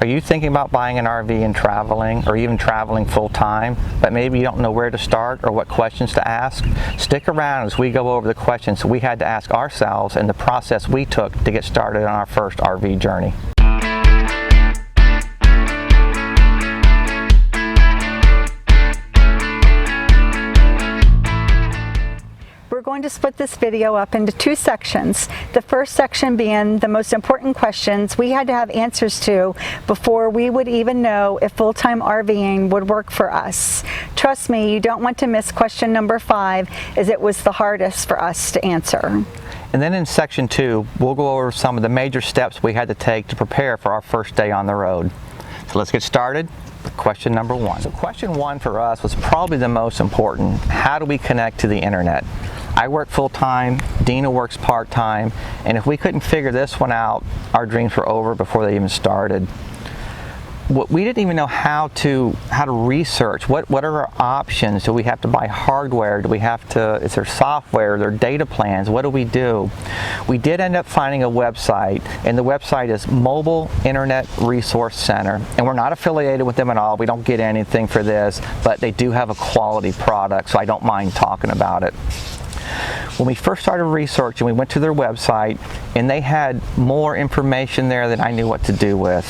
Are you thinking about buying an RV and traveling, or even traveling full-time, but maybe you don't know where to start or what questions to ask? Stick around as we go over the questions we had to ask ourselves and the process we took to get started on our first RV journey. We're going to split this video up into two sections. The first section being the most important questions we had to have answers to before we would even know if full-time RVing would work for us. Trust me, you don't want to miss question number 5, as it was the hardest for us to answer. And then in section 2, we'll go over some of the major steps we had to take to prepare for our first day on the road. So let's get started with question number 1. So question 1 for us was probably the most important. How do we connect to the internet? I work full-time, Dina works part-time, and if we couldn't figure this one out, our dreams were over before they even started. We didn't even know how to research. What are our options? Do we have to buy hardware? Do we have to, is there software? Are there data plans? What do we do? We did end up finding a website, and the website is Mobile Internet Resource Center, and we're not affiliated with them at all. We don't get anything for this, but they do have a quality product, so I don't mind talking about it. When we first started researching, we went to their website, and they had more information there than I knew what to do with.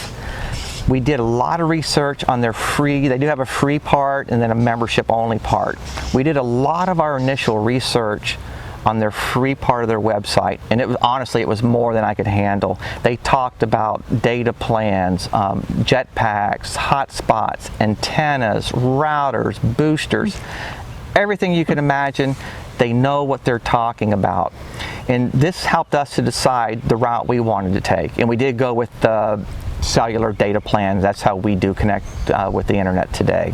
We did a lot of research on their free, they do have a free part and then a membership only part. We did a lot of our initial research on their free part of their website, and it was honestly, it was more than I could handle. They talked about data plans, jetpacks, hotspots, antennas, routers, boosters, everything you can imagine. They know what they're talking about. And this helped us to decide the route we wanted to take. And we did go with the cellular data plans. That's how we do connect with the internet today.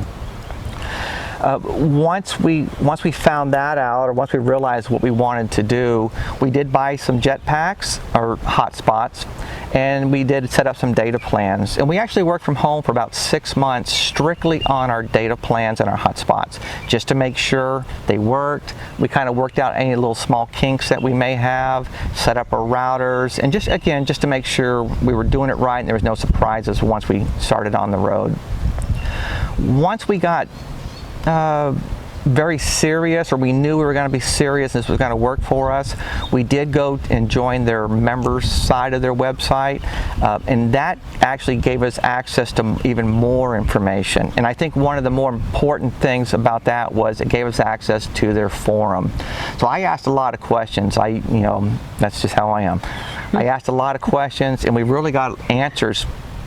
Once we found that out, or once we realized what we wanted to do, we did buy some jetpacks or hotspots, and we did set up some data plans. And we actually worked from home for about 6 months strictly on our data plans and our hotspots, just to make sure they worked. We kind of worked out any little small kinks that we may have, set up our routers, and just to make sure we were doing it right and there was no surprises once we started on the road. Once we got very serious, or we knew we were going to be serious and this was going to work for us, we did go and join their members side of their website, and that actually gave us access to even more information. And I think one of the more important things about that was it gave us access to their forum. So I asked a lot of questions. That's just how I am. I asked a lot of questions, and we really got answers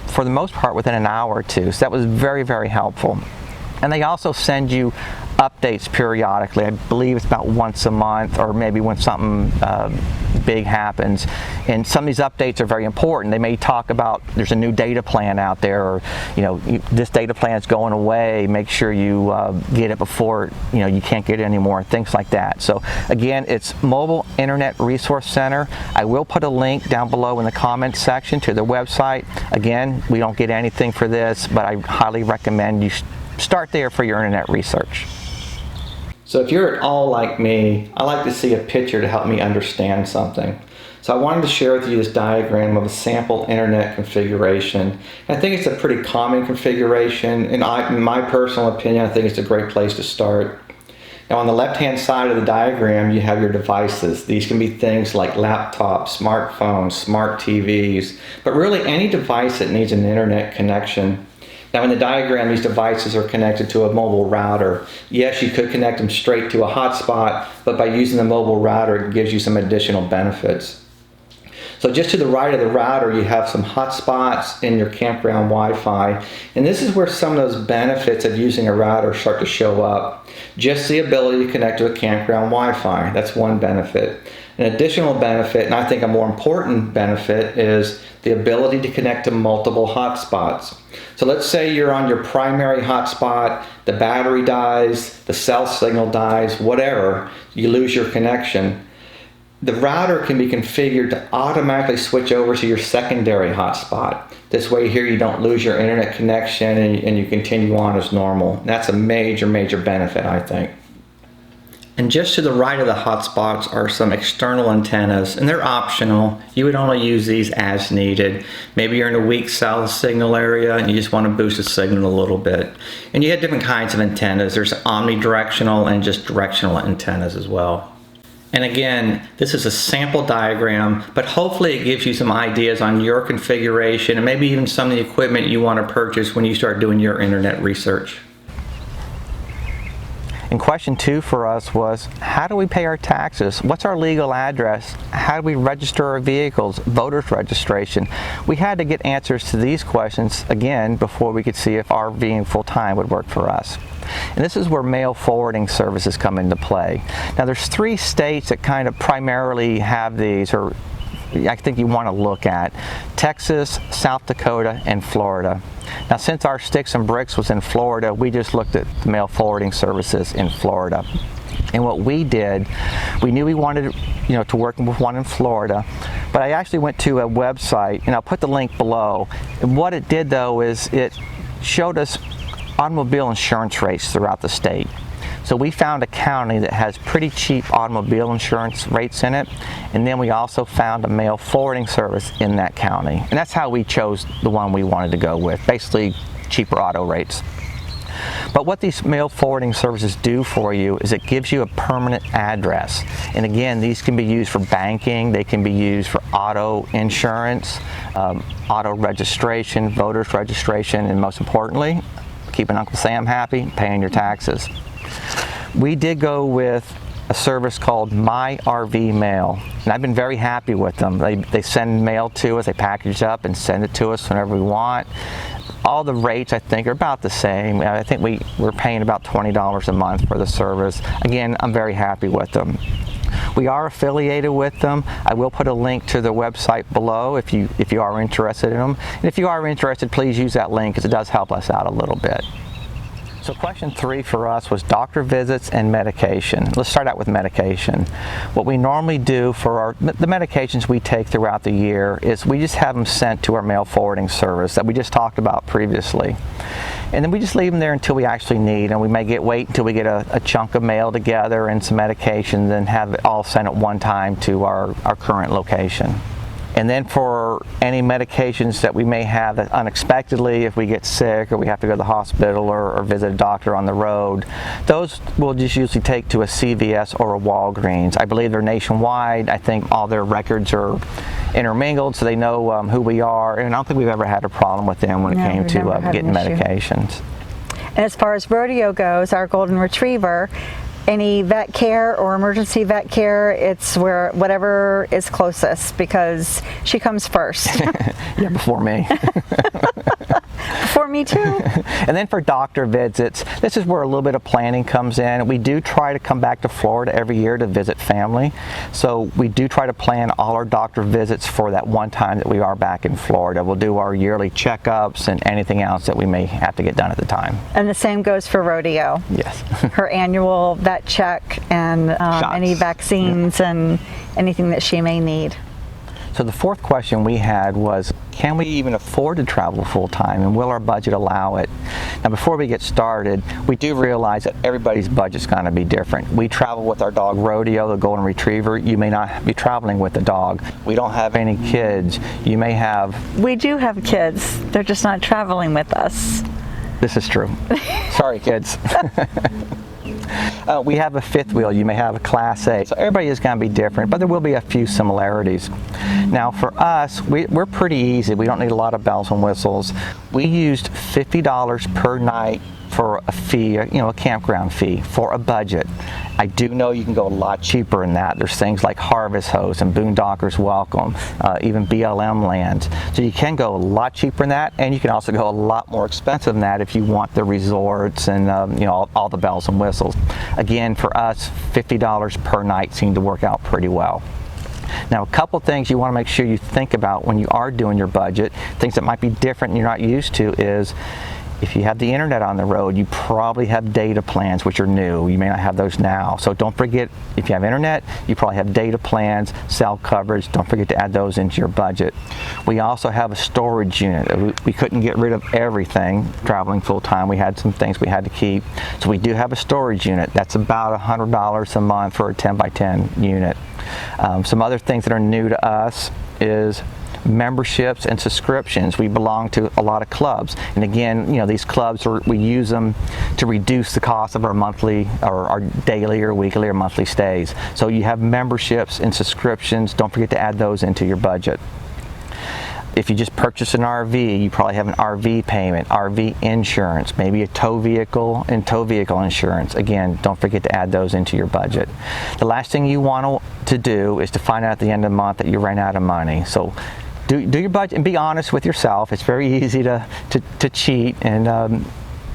for the most part within an hour or two. So that was very, very helpful. And they also send you updates periodically. I believe it's about once a month, or maybe when something big happens. And some of these updates are very important. They may talk about there's a new data plan out there, or this data plan is going away. Make sure you get it before you can't get it anymore. Things like that. So again, it's Mobile Internet Resource Center. I will put a link down below in the comments section to their website. Again, we don't get anything for this, but I highly recommend you start there for your internet research. So if you're at all like me, I like to see a picture to help me understand something. So I wanted to share with you this diagram of a sample internet configuration. I think it's a pretty common configuration, and in my personal opinion, I think it's a great place to start. Now on the left-hand side of the diagram, you have your devices. These can be things like laptops, smartphones, smart TVs, but really any device that needs an internet connection. Now in the diagram, these devices are connected to a mobile router. Yes, you could connect them straight to a hotspot, but by using the mobile router, it gives you some additional benefits. So just to the right of the router, you have some hotspots in your campground Wi-Fi. And this is where some of those benefits of using a router start to show up. Just the ability to connect to a campground Wi-Fi, that's one benefit. An additional benefit, and I think a more important benefit, is the ability to connect to multiple hotspots. So let's say you're on your primary hotspot, the battery dies, the cell signal dies, whatever, you lose your connection. The router can be configured to automatically switch over to your secondary hotspot. This way here you don't lose your internet connection, and you continue on as normal. That's a major, major benefit, I think. And just to the right of the hotspots are some external antennas, and they're optional. You would only use these as needed. Maybe you're in a weak cell signal area and you just want to boost the signal a little bit. And you have different kinds of antennas. There's omnidirectional and just directional antennas as well. And again, this is a sample diagram, but hopefully it gives you some ideas on your configuration and maybe even some of the equipment you want to purchase when you start doing your internet research. And question 2 for us was, how do we pay our taxes? What's our legal address? How do we register our vehicles? Voter's registration. We had to get answers to these questions again before we could see if RVing full-time would work for us. And this is where mail forwarding services come into play. Now there's 3 states that kind of primarily have these, or I think you want to look at: Texas, South Dakota, and Florida. Now since our Sticks and Bricks was in Florida, we just looked at the mail forwarding services in Florida. And what we did, we knew we wanted to work with one in Florida, but I actually went to a website, and I'll put the link below. And what it did though is it showed us automobile insurance rates throughout the state. So we found a county that has pretty cheap automobile insurance rates in it, and then we also found a mail forwarding service in that county. And that's how we chose the one we wanted to go with, basically cheaper auto rates. But what these mail forwarding services do for you is it gives you a permanent address. And again, these can be used for banking, they can be used for auto insurance, auto registration, voter's registration, and most importantly, keeping Uncle Sam happy, paying your taxes. We did go with a service called My RV Mail, and I've been very happy with them. They send mail to us, they package up and send it to us whenever we want. All the rates, I think, are about the same. I think we're paying about $20 a month for the service. Again, I'm very happy with them. We are affiliated with them. I will put a link to the website below if you are interested in them. And if you are interested, please use that link because it does help us out a little bit. So question 3 for us was doctor visits and medication. Let's start out with medication. What we normally do for the medications we take throughout the year is we just have them sent to our mail forwarding service that we just talked about previously. And then we just leave them there until we actually need, and we may wait until we get a chunk of mail together and some medication, then have it all sent at one time to our current location. And then for any medications that we may have that unexpectedly, if we get sick or we have to go to the hospital or visit a doctor on the road, those we'll just usually take to a CVS or a Walgreens. I believe they're nationwide. I think all their records are intermingled, so they know who we are, and I don't think we've ever had a problem with them when it came to getting medications. And as far as rodeo goes, our golden retriever, any vet care or emergency vet care, it's whatever is closest, because she comes first. Yeah, before me. Before me too. And then for doctor visits, this is where a little bit of planning comes in. We do try to come back to Florida every year to visit family. So we do try to plan all our doctor visits for that one time that we are back in Florida. We'll do our yearly checkups and anything else that we may have to get done at the time. And the same goes for rodeo. Yes. Her annual vet check and any vaccines and anything that she may need. So the 4th question we had was, can we even afford to travel full-time, and will our budget allow it? Now before we get started, we do realize that everybody's budget's going to be different. We travel with our dog Rodeo, the golden retriever. You may not be traveling with the dog. We don't have any kids. You may have... We do have kids. They're just not traveling with us. This is true. Sorry, kids. We have a 5th wheel. You may have a Class A. So everybody is going to be different, but there will be a few similarities. Now for us, we're pretty easy. We don't need a lot of bells and whistles. We used $50 per night for a fee, a campground fee for a budget. I do know you can go a lot cheaper than that. There's things like Harvest Host and Boondockers Welcome, even BLM Lands. So you can go a lot cheaper than that, and you can also go a lot more expensive than that if you want the resorts and all the bells and whistles. Again, for us, $50 per night seemed to work out pretty well. Now, a couple things you want to make sure you think about when you are doing your budget, things that might be different and you're not used to, is If you have the internet on the road, you probably have data plans, which are new. You may not have those now. So don't forget, if you have internet, you probably have data plans, cell coverage. Don't forget to add those into your budget. We also have a storage unit. We couldn't get rid of everything traveling full time. We had some things we had to keep. So we do have a storage unit. That's about $100 a month for a 10 by 10 unit. Some other things that are new to us is memberships and subscriptions. We belong to a lot of clubs, and again, you know, these clubs we use them to reduce the cost of our monthly or our daily or weekly or monthly stays. So you have memberships and subscriptions. Don't forget to add those into your budget. If you just purchase an RV, you probably have an RV payment, RV insurance, maybe a tow vehicle and tow vehicle insurance. Again, don't forget to add those into your budget. The last thing you want to do is to find out at the end of the month that you ran out of money. So do your budget and be honest with yourself. It's very easy to cheat and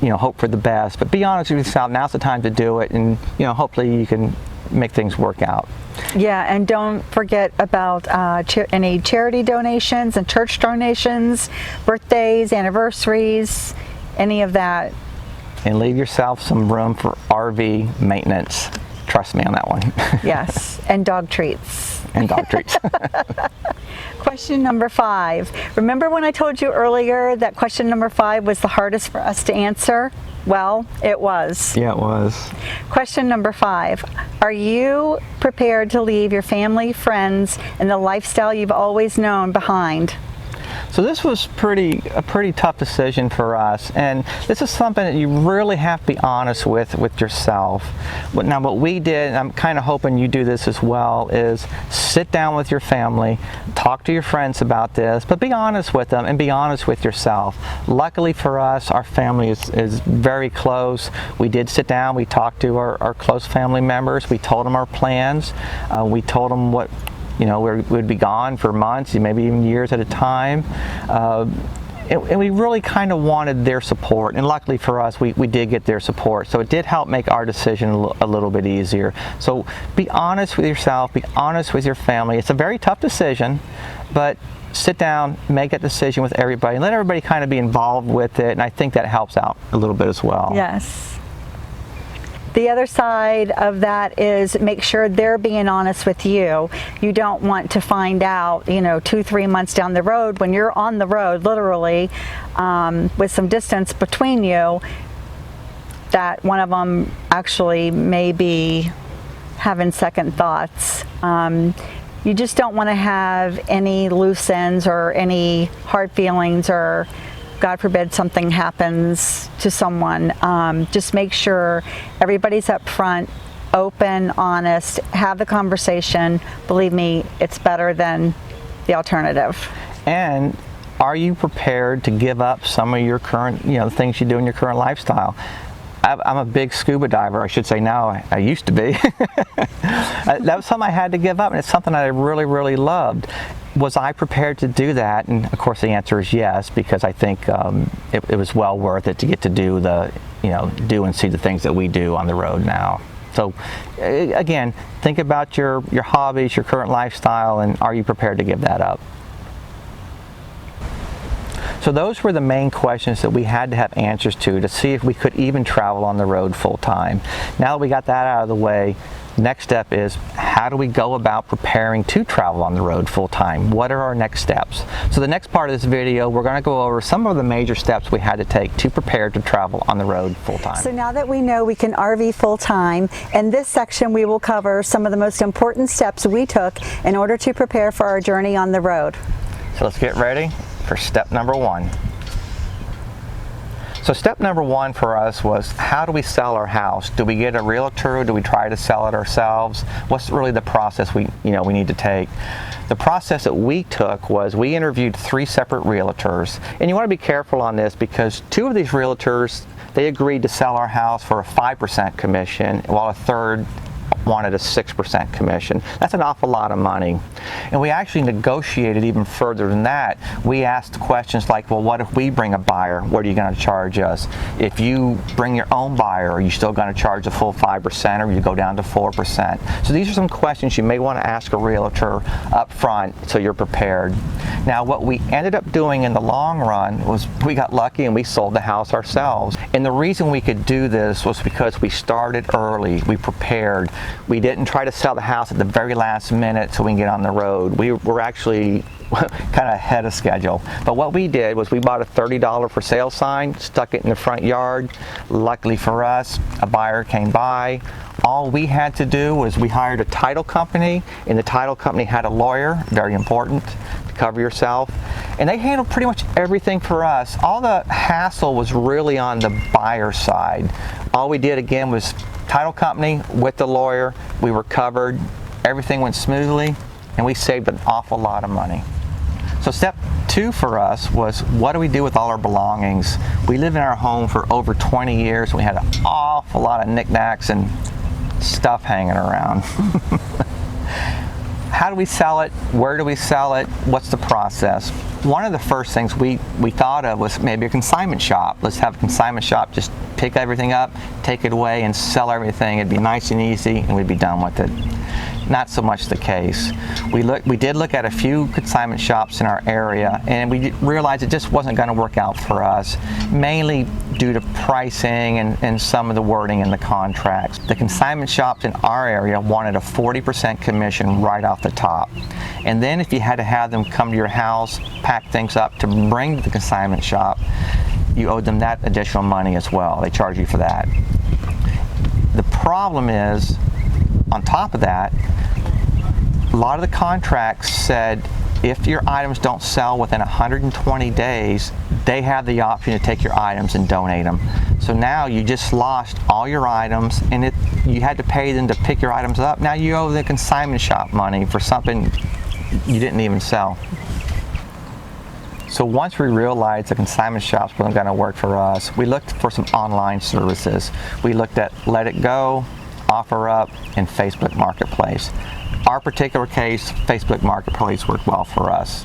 you know, hope for the best, but be honest with yourself. Now's the time to do it, and you know, hopefully you can make things work out. Yeah, and don't forget about any charity donations and church donations, birthdays, anniversaries, any of that. And leave yourself some room for RV maintenance. Trust me on that one. Yes, and dog treats. And dog treats. Question number 5. Remember when I told you earlier that question number 5 was the hardest for us to answer? Well, it was. Yeah, it was. Question number 5. Are you prepared to leave your family, friends, and the lifestyle you've always known behind? So this was a pretty tough decision for us, and this is something that you really have to be honest with yourself. Now what we did, and I'm kind of hoping you do this as well, is sit down with your family, talk to your friends about this, but be honest with them and be honest with yourself. Luckily for us, our family is very close. We did sit down, we talked to our close family members, we told them our plans, we told them what, you know, we'd be gone for months, maybe even years at a time. And we really kind of wanted their support, and luckily for us, we did get their support. So it did help make our decision a little bit easier. So be honest with yourself, be honest with your family. It's a very tough decision, but sit down, make that decision with everybody, and let everybody kind of be involved with it, and I think that helps out a little bit as well. Yes. The other side of that is make sure they're being honest with you. You don't want to find out, you know, 2-3 months down the road when you're on the road, literally, with some distance between you, that one of them actually may be having second thoughts. You just don't want to have any loose ends or any hard feelings, or God forbid something happens to someone. Just make sure everybody's up front, open, honest, have the conversation. Believe me, it's better than the alternative. And are you prepared to give up some of your current, you know, things you do in your current lifestyle? I'm a big scuba diver, I should say now. I used to be. That was something I had to give up, and it's something I really, really loved. Was I prepared to do that? And of course the answer is yes, because I think it was well worth it to get to do do and see the things that we do on the road now. So again, think about your hobbies, your current lifestyle, and are you prepared to give that up? So those were the main questions that we had to have answers to see if we could even travel on the road full time. Now that we got that out of the way, next step is how do we go about preparing to travel on the road full time? What are our next steps? So the next part of this video, we're going to go over some of the major steps we had to take to prepare to travel on the road full time. So now that we know we can RV full time, in this section we will cover some of the most important steps we took in order to prepare for our journey on the road. So let's get ready for step number 1. So step number 1 for us was, how do we sell our house? Do we get a realtor? Do we try to sell it ourselves? What's really the process we need to take? The process that we took was we interviewed 3 separate realtors, and you want to be careful on this because 2 of these realtors, they agreed to sell our house for a 5% commission, while a third wanted a 6% commission. That's an awful lot of money. And we actually negotiated even further than that. We asked questions like, well, what if we bring a buyer? What are you going to charge us? If you bring your own buyer, are you still going to charge the full 5% or you go down to 4%? So these are some questions you may want to ask a realtor up front so you're prepared. Now, what we ended up doing in the long run was we got lucky and we sold the house ourselves. And the reason we could do this was because we started early, we prepared. We didn't try to sell the house at the very last minute so we can get on the road. We were actually kind of ahead of schedule. But what we did was we bought a $30 for sale sign, stuck it in the front yard. Luckily for us, a buyer came by. All we had to do was we hired a title company, and the title company had a lawyer, very important, to cover yourself. And they handled pretty much everything for us. All the hassle was really on the buyer side. All we did again was title company with the lawyer. We were covered. Everything went smoothly, and we saved an awful lot of money. So step 2 for us was, what do we do with all our belongings? We lived in our home for over 20 years. And we had an awful lot of knickknacks and stuff hanging around. How do we sell it? Where do we sell it? What's the process? One of the first things we thought of was maybe a consignment shop. Let's have a consignment shop, just pick everything up, take it away, and sell everything. It'd be nice and easy, and we'd be done with it. Not so much the case. We did look at a few consignment shops in our area, and we realized it just wasn't going to work out for us, mainly due to pricing and some of the wording in the contracts. The consignment shops in our area wanted a 40% commission right off the top. And then if you had to have them come to your house, pack things up to bring to the consignment shop, you owed them that additional money as well. They charge you for that. The problem is, on top of that, a lot of the contracts said if your items don't sell within 120 days, they have the option to take your items and donate them. So now you just lost all your items, and you had to pay them to pick your items up. Now you owe the consignment shop money for something you didn't even sell. So once we realized the consignment shops weren't going to work for us, we looked for some online services. We looked at Let It Go, OfferUp, and Facebook Marketplace. Our particular case, Facebook Marketplace worked well for us.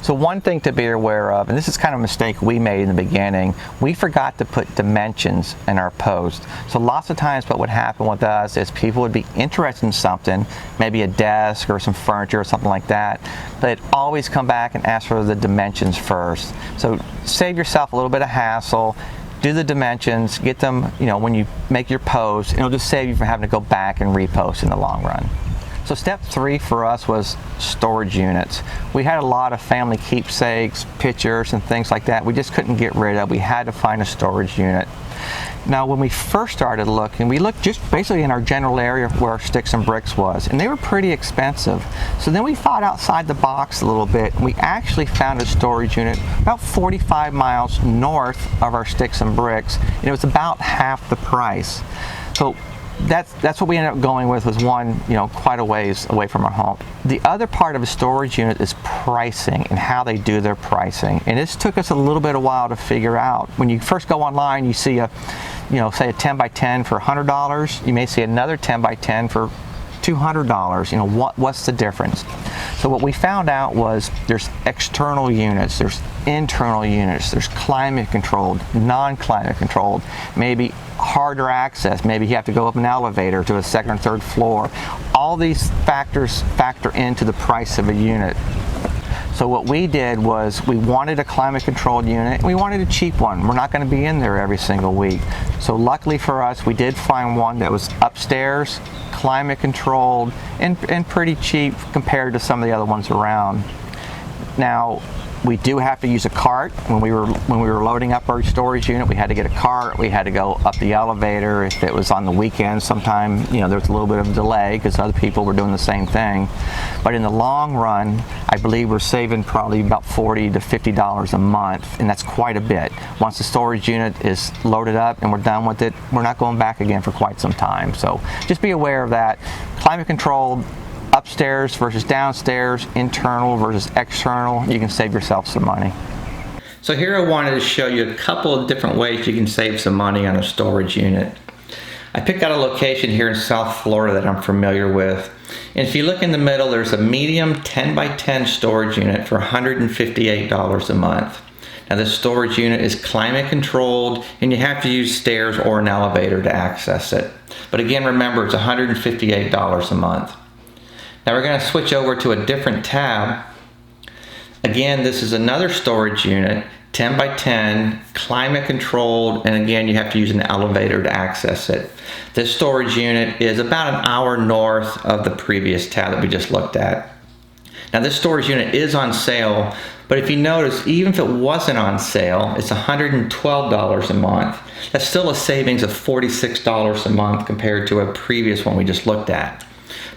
So one thing to be aware of, and this is kind of a mistake we made in the beginning, we forgot to put dimensions in our post. So lots of times what would happen with us is people would be interested in something, maybe a desk or some furniture or something like that, but they'd always come back and ask for the dimensions first. So save yourself a little bit of hassle. Do the dimensions, get them, when you make your post, and it'll just save you from having to go back and repost in the long run. So step 3 for us was storage units. We had a lot of family keepsakes, pictures, and things like that we just couldn't get rid of. We had to find a storage unit. Now, when we first started looking, we looked just basically in our general area where our sticks and bricks was, and they were pretty expensive. So then we thought outside the box a little bit, and we actually found a storage unit about 45 miles north of our sticks and bricks, and it was about half the price. So that's what we ended up going with, was one, quite a ways away from our home. The other part of a storage unit is pricing and how they do their pricing. And this took us a little bit of a while to figure out. When you first go online, you see say a 10 by 10 for $100. You may see another 10 by 10 for $200. What's the difference? So what we found out was there's external units, there's internal units, there's climate controlled, non-climate controlled, maybe harder access, maybe you have to go up an elevator to a second or third floor. All these factors factor into the price of a unit. So what we did was we wanted a climate controlled unit, and we wanted a cheap one. We're not going to be in there every single week. So luckily for us, we did find one that was upstairs, climate controlled, and pretty cheap compared to some of the other ones around. Now, we do have to use a cart. When we were loading up our storage unit, we had to get a cart. We had to go up the elevator. If it was on the weekend, sometime there was a little bit of a delay because other people were doing the same thing. But in the long run, I believe we're saving probably about $40 to $50 a month, and that's quite a bit. Once the storage unit is loaded up and we're done with it, we're not going back again for quite some time. So just be aware of that. Climate controlled, upstairs versus downstairs, internal versus external, you can save yourself some money. So here I wanted to show you a couple of different ways you can save some money on a storage unit. I picked out a location here in South Florida that I'm familiar with. And if you look in the middle, there's a medium 10 by 10 storage unit for $158 a month. Now this storage unit is climate controlled and you have to use stairs or an elevator to access it. But again, remember, it's $158 a month. Now we're going to switch over to a different tab. Again, this is another storage unit, 10 by 10, climate controlled, and again, you have to use an elevator to access it. This storage unit is about an hour north of the previous tab that we just looked at. Now this storage unit is on sale, but if you notice, even if it wasn't on sale, it's $112 a month. That's still a savings of $46 a month compared to a previous one we just looked at.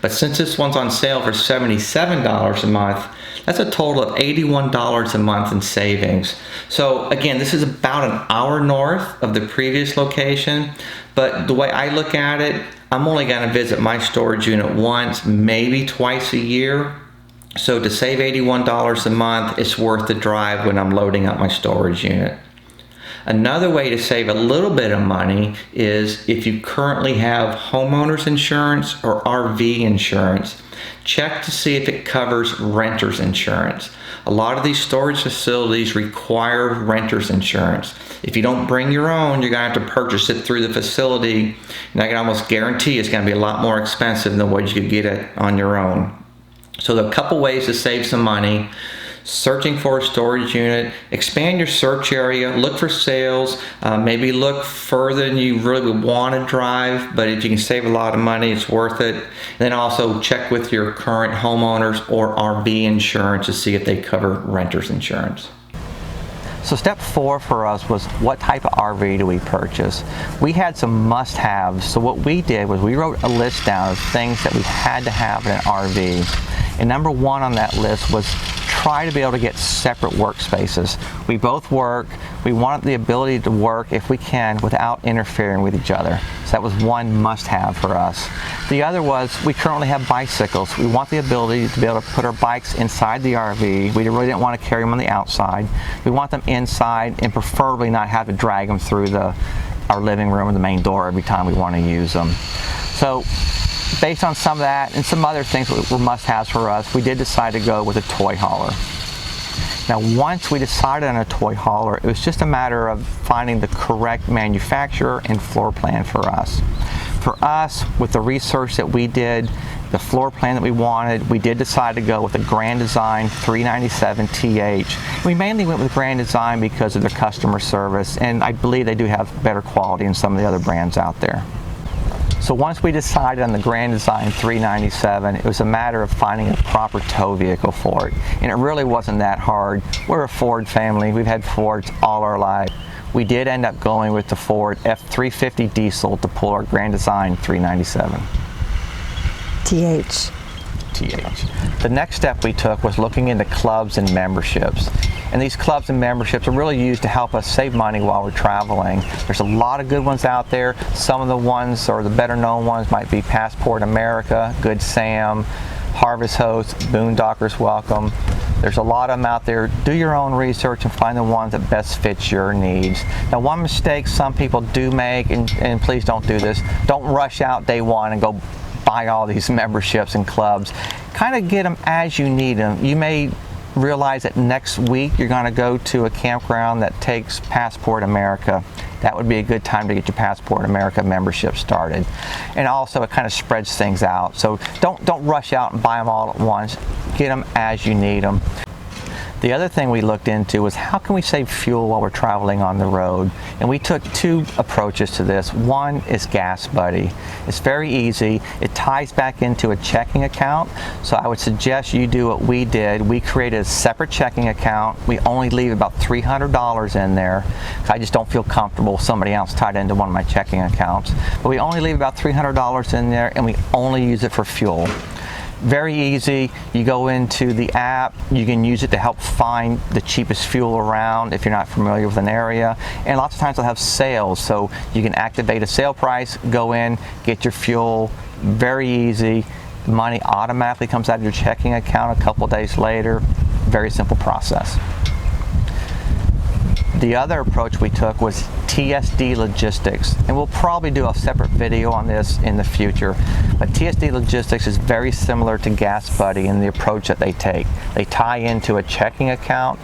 But since this one's on sale for $77 a month, that's a total of $81 a month in savings. So again, this is about an hour north of the previous location, but the way I look at it, I'm only going to visit my storage unit once, maybe twice a year. So to save $81 a month, it's worth the drive when I'm loading up my storage unit. Another way to save a little bit of money is if you currently have homeowners insurance or RV insurance, check to see if it covers renters insurance. A lot of these storage facilities require renters insurance. If you don't bring your own, you're going to have to purchase it through the facility, and I can almost guarantee it's going to be a lot more expensive than what you could get it on your own. So there are a couple ways to save some money. Searching for a storage unit, expand your search area, look for sales, maybe look further than you really would want to drive, but if you can save a lot of money, it's worth it. And then also check with your current homeowners or RV insurance to see if they cover renters insurance. So step 4 for us was what type of RV do we purchase? We had some must-haves, so what we did was we wrote a list down of things that we had to have in an RV. And number 1 on that list was try to be able to get separate workspaces. We both work. We want the ability to work, if we can, without interfering with each other. So that was one must-have for us. The other was we currently have bicycles. We want the ability to be able to put our bikes inside the RV. We really didn't want to carry them on the outside. We want them inside and preferably not have to drag them through our living room or the main door every time we want to use them. So based on some of that and some other things that were must-haves for us, we did decide to go with a toy hauler. Now, once we decided on a toy hauler, it was just a matter of finding the correct manufacturer and floor plan for us. For us, with the research that we did, the floor plan that we wanted, we did decide to go with the Grand Design 397 TH. We mainly went with Grand Design because of their customer service, and I believe they do have better quality than some of the other brands out there. So once we decided on the Grand Design 397, it was a matter of finding a proper tow vehicle for it. And it really wasn't that hard. We're a Ford family. We've had Fords all our life. We did end up going with the Ford F350 diesel to pull our Grand Design 397. TH. The next step we took was looking into clubs and memberships. And these clubs and memberships are really used to help us save money while we're traveling. There's a lot of good ones out there. Some of the ones, or the better known ones, might be Passport America, Good Sam, Harvest Host, Boondockers Welcome. There's a lot of them out there. Do your own research and find the ones that best fit your needs. Now, one mistake some people do make, and please don't do this, don't rush out day one and go buy all these memberships and clubs. Kind of get them as you need them. You may realize that next week you're going to go to a campground that takes Passport America. That would be a good time to get your Passport America membership started. And also it kind of spreads things out. So don't rush out and buy them all at once. Get them as you need them. The other thing we looked into was how can we save fuel while we're traveling on the road? And we took 2 approaches to this. One is Gas Buddy. It's very easy. It ties back into a checking account. So I would suggest you do what we did. We created a separate checking account. We only leave about $300 in there. I just don't feel comfortable with somebody else tied into one of my checking accounts. But we only leave about $300 in there, and we only use it for fuel. Very easy. You go into the app, you can use it to help find the cheapest fuel around if you're not familiar with an area. And lots of times they'll have sales, so you can activate a sale price, go in, get your fuel. Very easy. The money automatically comes out of your checking account a couple days later. Very simple process. The other approach we took was TSD logistics, and we'll probably do a separate video on this in the future. But TSD logistics is very similar to Gas Buddy in the approach that they take. They tie into a checking account.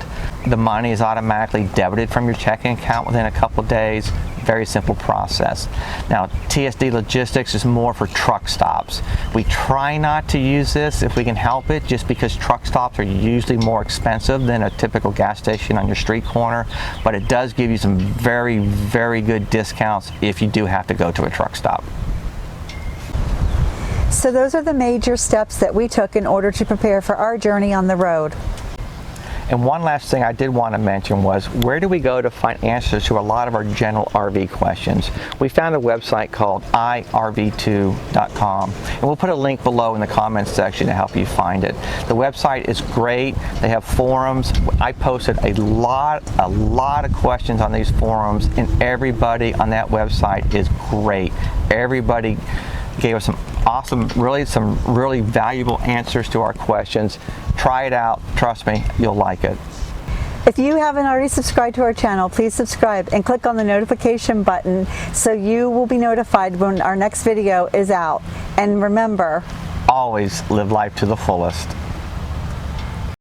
The money is automatically debited from your checking account within a couple days. Very simple process. Now, TSD logistics is more for truck stops. We try not to use this if we can help it, just because truck stops are usually more expensive than a typical gas station on your street corner, but it does give you some very, very good discounts if you do have to go to a truck stop. So those are the major steps that we took in order to prepare for our journey on the road. And one last thing I did want to mention was, where do we go to find answers to a lot of our general RV questions? We found a website called irv2.com, and we'll put a link below in the comments section to help you find it. The website is great. They have forums. I posted a lot of questions on these forums, and everybody on that website is great. Everybody gave us some really valuable answers to our questions. Try it out. Trust me, you'll like it. If you haven't already subscribed to our channel, please subscribe and click on the notification button so you will be notified when our next video is out. And remember, always live life to the fullest.